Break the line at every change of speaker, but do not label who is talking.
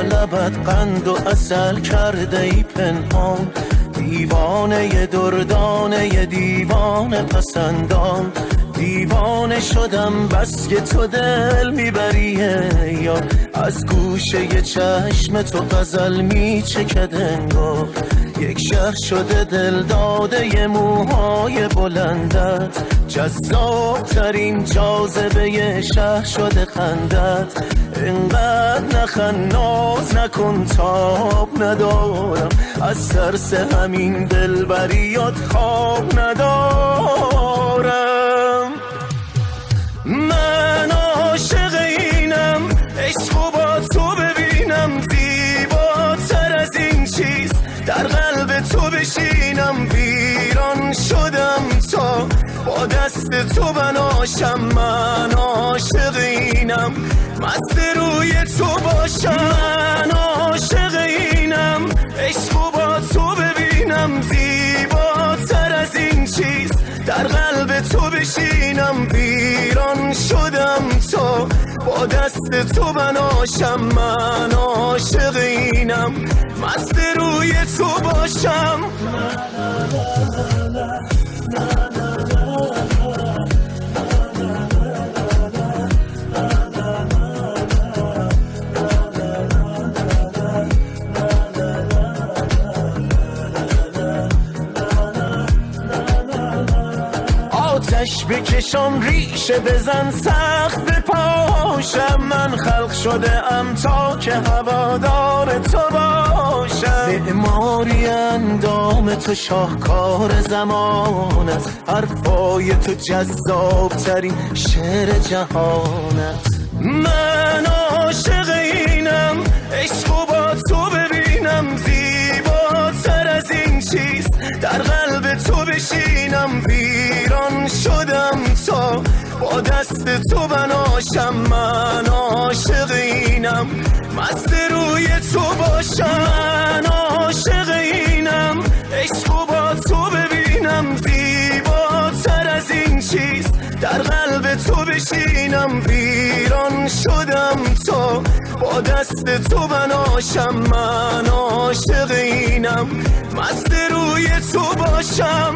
لبت قند و عسل کرده ای پنهان، دیوانه دردانه دیوانه پسندان. دیوانه شدم بس که تو دل میبریه یا از گوشه چشم تو غزل میچکد انگار. یک شهر شده دل داده موهای بلندت، جذاب ترین جاذبه شهر شده خندت. اینقدر نخند ناز نکن تاب ندارم، از ترس همین دلبریات خواب ندارم. من عاشق اینم عشقو با تو ببینم، زیباتر از این چیز در قلب تو بشینم. ویران شدم تا با دست تو بناشم، من عاشق اینم مست روی تو باشم. من عاشق اینم عشقو با تو ببینم، زیباتر از این چیز در قلب تو بشینم. ویران شدم تا با دست تو بناشم، من عاشق اینم مست روی تو باشم. آتش بکشم ریشه بزن سخت بپاشم، من خلق شده ام تا که هوادار تو باشم. معماری اندام تو شاهکار زمان است، حرفای تو جذاب ترین شعر جهان است. من عاشق اینم عشقو با تو ببینم، زیباتر از این چیز در قلب تو بشینم. ویران شدم تا با دست تو بناشم، من عاشق اینم مست روی تو باشم. من عاشق اینم عشقو با تو ببینم، زیباتر از این چیز در قلب تو بشینم. ویران شدم تا با دست تو بناشم، من عاشق اینم مست روی تو باشم.